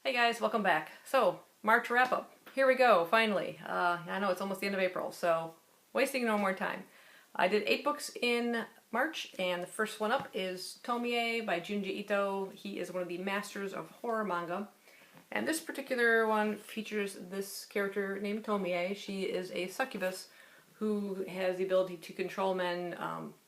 Hey guys, welcome back. So, March wrap-up. Here we go, finally. I know it's almost the end of April, so wasting no more time. I did 8 books in March, and the first one up is Tomie by Junji Ito. He is one of the masters of horror manga. And this particular one features this character named Tomie. She is a succubus who has the ability to control men,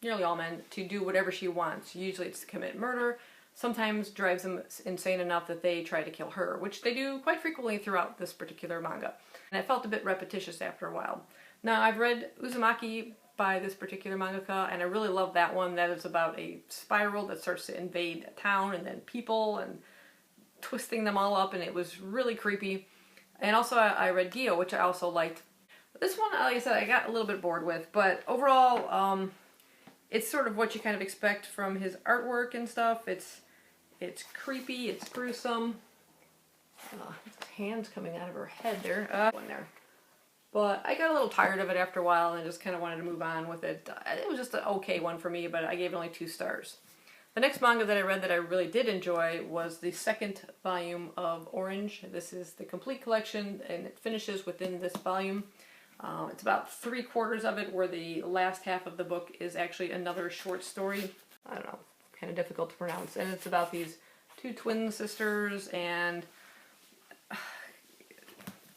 nearly all men, to do whatever she wants. Usually it's to commit murder. Sometimes drives them insane enough that they try to kill her, which they do quite frequently throughout this particular manga. And it felt a bit repetitious after a while. Now, I've read Uzumaki by this particular mangaka, and I really love that one. That is about a spiral that starts to invade a town and then people and twisting them all up, and it was really creepy. And also I read Gyo, which I also liked. This one, like I said, I got a little bit bored with, but overall, it's sort of what you kind of expect from his artwork and stuff. It's creepy, it's gruesome. Hands coming out of her head there. One there. But I got a little tired of it after a while and just kind of wanted to move on with it. It was just an okay one for me, but I gave it only 2 stars. The next manga that I read that I really did enjoy was the 2nd volume of Orange. This is the complete collection, and it finishes within this volume. It's about 3/4 of it, where the last half of the book is actually another short story. I don't know, kind of difficult to pronounce. And it's about these 2 twin sisters, and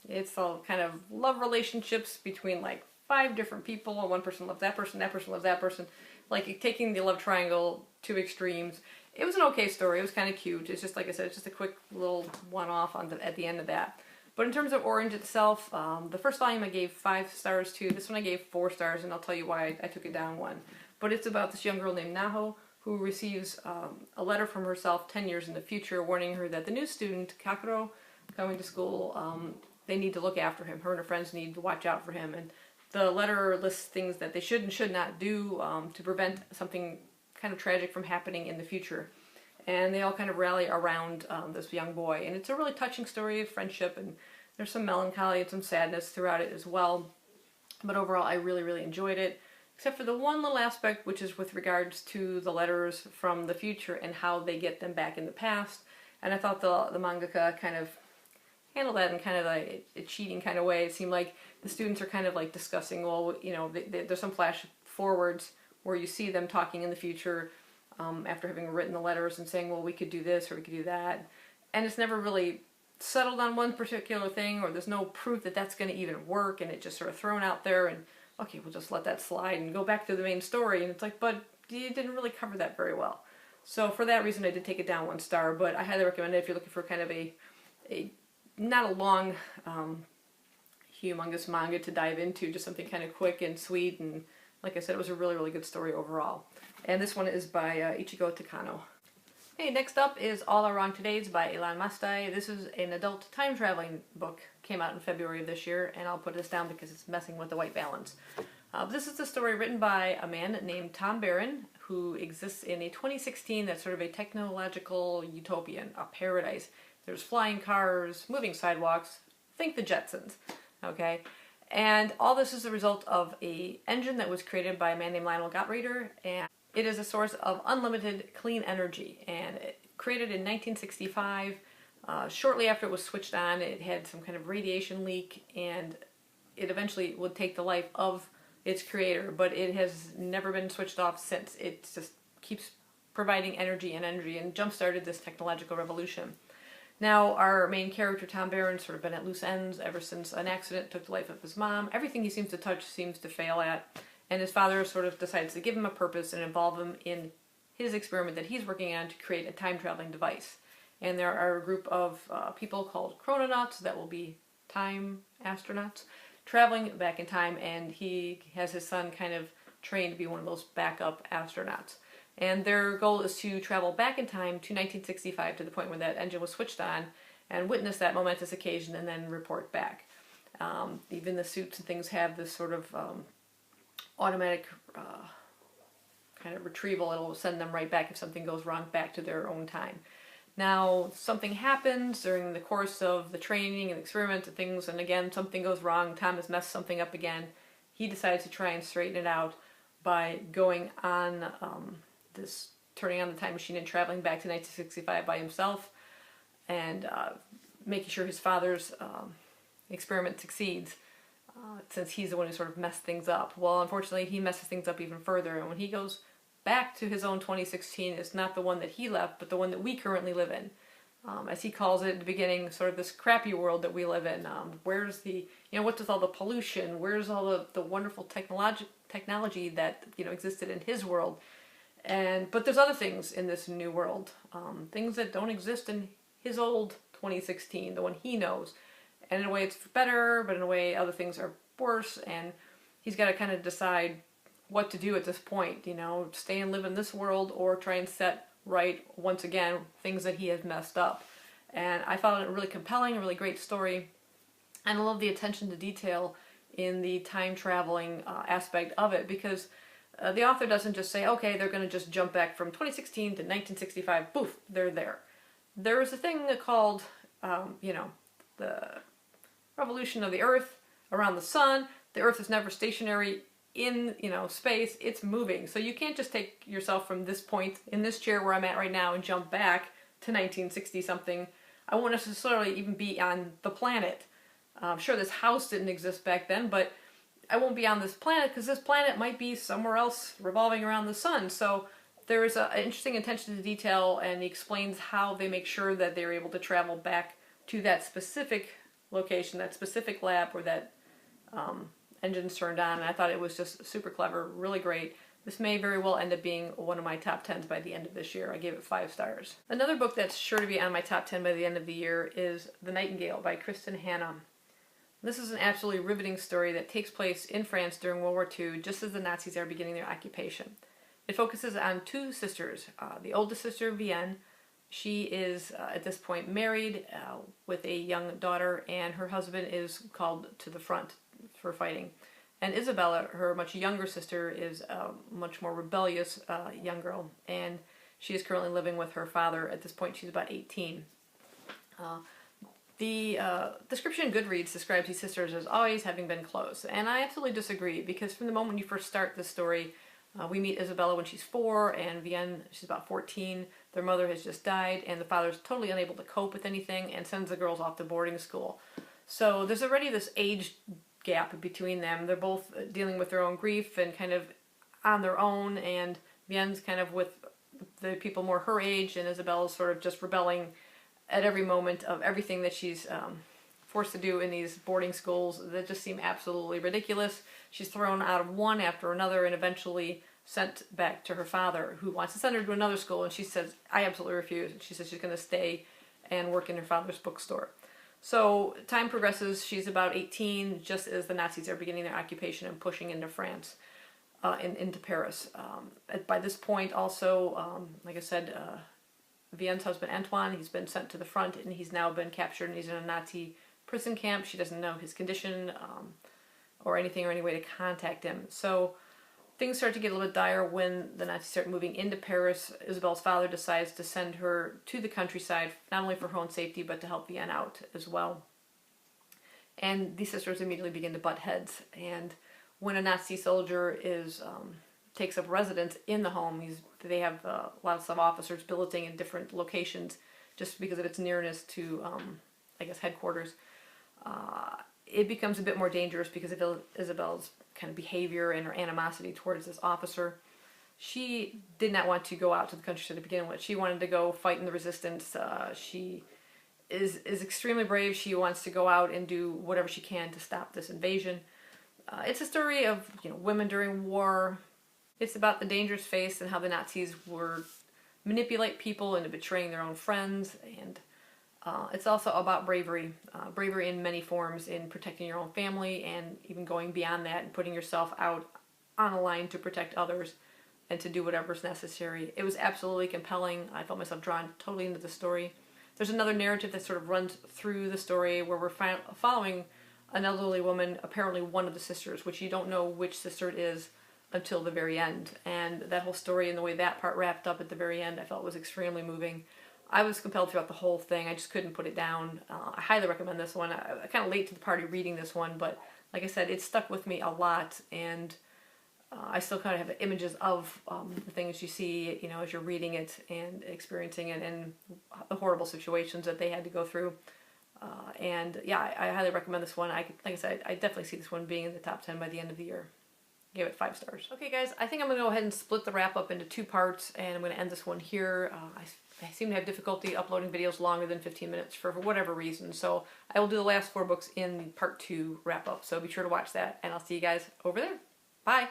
it's all kind of love relationships between like 5 different people. One person loves that person loves that person. Like taking the love triangle to extremes. It was an okay story. It was kind of cute. It's just, like I said, it's just a quick little one-off at the end of that. But in terms of Orange itself, the first volume I gave 5 stars to. This one I gave 4 stars, and I'll tell you why I took it down 1. But it's about this young girl named Naho who receives a letter from herself 10 years in the future warning her that the new student, Kakuro, coming to school, they need to look after him. Her and her friends need to watch out for him. And the letter lists things that they should and should not do to prevent something kind of tragic from happening in the future. And they all kind of rally around this young boy. And it's a really touching story of friendship, and there's some melancholy and some sadness throughout it as well. But overall, I really, really enjoyed it. Except for the one little aspect, which is with regards to the letters from the future and how they get them back in the past. And I thought the mangaka kind of handled that in kind of a cheating kind of way. It seemed like the students are kind of like discussing, well, you know, there's some flash forwards where you see them talking in the future after having written the letters and saying, well, we could do this or we could do that. And it's never really settled on one particular thing, or there's no proof that that's going to even work, and it's just sort of thrown out there and, okay, we'll just let that slide and go back to the main story. And it's like, but you didn't really cover that very well. So for that reason, I did take it down 1 star, but I highly recommend it if you're looking for kind of a not a long, humongous manga to dive into, just something kind of quick and sweet, and like I said, it was a really, really good story overall. And this one is by Ichigo Takano. Hey, next up is All Are Wrong Todays by Ilan Mastai. This is an adult time-traveling book. Came out in February of this year, and I'll put this down because it's messing with the white balance. This is a story written by a man named Tom Barron, who exists in a 2016 that's sort of a technological utopian, a paradise. There's flying cars, moving sidewalks, think the Jetsons, okay? And all this is a result of an engine that was created by a man named Lionel Gottrader, and it is a source of unlimited clean energy. And it created in 1965. Shortly after it was switched on, it had some kind of radiation leak, and it eventually would take the life of its creator, but it has never been switched off since. It just keeps providing energy and jump-started this technological revolution. Now, our main character, Tom Barron's sort of been at loose ends ever since an accident took the life of his mom. Everything he seems to touch seems to fail at, and his father sort of decides to give him a purpose and involve him in his experiment that he's working on to create a time-traveling device. And there are a group of people called chrononauts that will be time astronauts, traveling back in time, and he has his son kind of trained to be one of those backup astronauts. And their goal is to travel back in time to 1965, to the point where that engine was switched on, and witness that momentous occasion and then report back. Even the suits and things have this sort of automatic kind of retrieval. It'll send them right back if something goes wrong, back to their own time. Now, something happens during the course of the training and experiments and things, and again, something goes wrong. Tom has messed something up again. He decides to try and straighten it out by going on turning on the time machine and traveling back to 1965 by himself, and making sure his father's experiment succeeds, since he's the one who sort of messed things up. Well, unfortunately, he messes things up even further, and when he goes back to his own 2016, it's not the one that he left, but the one that we currently live in. As he calls it at the beginning, sort of this crappy world that we live in. Where's the, what's with all the pollution? Where's all the wonderful technology that, existed in his world? But there's other things in this new world, things that don't exist in his old 2016, the one he knows. And in a way it's better, but in a way other things are worse, and he's got to kind of decide what to do at this point, stay and live in this world or try and set right, once again, things that he has messed up. And I found it really compelling, a really great story, and I love the attention to detail in the time traveling aspect of it, because the author doesn't just say, okay, they're going to just jump back from 2016 to 1965, poof, they're there. There is a thing called, the revolution of the Earth around the sun. The Earth is never stationary in, space. It's moving. So you can't just take yourself from this point in this chair where I'm at right now and jump back to 1960 something. I won't necessarily even be on the planet. I'm sure this house didn't exist back then, but I won't be on this planet because this planet might be somewhere else revolving around the sun. So there is an interesting attention to detail, and he explains how they make sure that they're able to travel back to that specific location, that specific lab where that engine's turned on. And I thought it was just super clever, really great. This may very well end up being one of my top 10s by the end of this year. I gave it 5 stars. Another book that's sure to be on my top 10 by the end of the year is The Nightingale by Kristin Hannah. This is an absolutely riveting story that takes place in France during World War II, just as the Nazis are beginning their occupation. It focuses on 2 sisters. The oldest sister, Vienne, she is at this point married with a young daughter, and her husband is called to the front for fighting. And Isabella, her much younger sister, is a much more rebellious young girl, and she is currently living with her father. At this point, she's about 18. The description in Goodreads describes these sisters as always having been close, and I absolutely disagree, because from the moment you first start the story, we meet Isabella when she's 4, and Vienne, she's about 14. Their mother has just died, and the father's totally unable to cope with anything and sends the girls off to boarding school. So there's already this age gap between them. They're both dealing with their own grief and kind of on their own, and Vienne's kind of with the people more her age, and Isabella's sort of just rebelling at every moment of everything that she's forced to do in these boarding schools that just seem absolutely ridiculous. She's thrown out of one after another and eventually sent back to her father, who wants to send her to another school, and she says, I absolutely refuse. And she says she's going to stay and work in her father's bookstore. So time progresses. She's about 18, just as the Nazis are beginning their occupation and pushing into France, into Paris. By this point also, like I said, Vienne's husband Antoine, he's been sent to the front, and he's now been captured, and he's in a Nazi prison camp. She doesn't know his condition or anything, or any way to contact him. So things start to get a little bit dire when the Nazis start moving into Paris. Isabella's father decides to send her to the countryside, not only for her own safety, but to help Vienne out as well. And these sisters immediately begin to butt heads. And when a Nazi soldier takes up residence in the home, they have lots of officers billeting in different locations just because of its nearness to, I guess, headquarters. It becomes a bit more dangerous because of Isabella's kind of behavior and her animosity towards this officer. She did not want to go out to the countryside to begin with. She wanted to go fight in the resistance. She is extremely brave. She wants to go out and do whatever she can to stop this invasion. It's a story of women during war. It's about the dangers faced and how the Nazis would manipulate people into betraying their own friends, and it's also about bravery. Bravery in many forms, in protecting your own family and even going beyond that and putting yourself out on a line to protect others and to do whatever's necessary. It was absolutely compelling. I felt myself drawn totally into the story. There's another narrative that sort of runs through the story where we're following an elderly woman, apparently one of the sisters, which you don't know which sister it is until the very end. And that whole story and the way that part wrapped up at the very end I felt was extremely moving. I was compelled throughout the whole thing. I just couldn't put it down. I highly recommend this one. I kind of late to the party reading this one, but like I said, it stuck with me a lot, and I still kind of have images of the things you see, as you're reading it and experiencing it, and the horrible situations that they had to go through. And yeah, I highly recommend this one. Like I said, I definitely see this one being in the top 10 by the end of the year. Gave it 5 stars. Okay guys, I think I'm going to go ahead and split the wrap up into 2 parts, and I'm going to end this one here. I seem to have difficulty uploading videos longer than 15 minutes for whatever reason, so I will do the last 4 books in part 2 wrap up, so be sure to watch that, and I'll see you guys over there. Bye!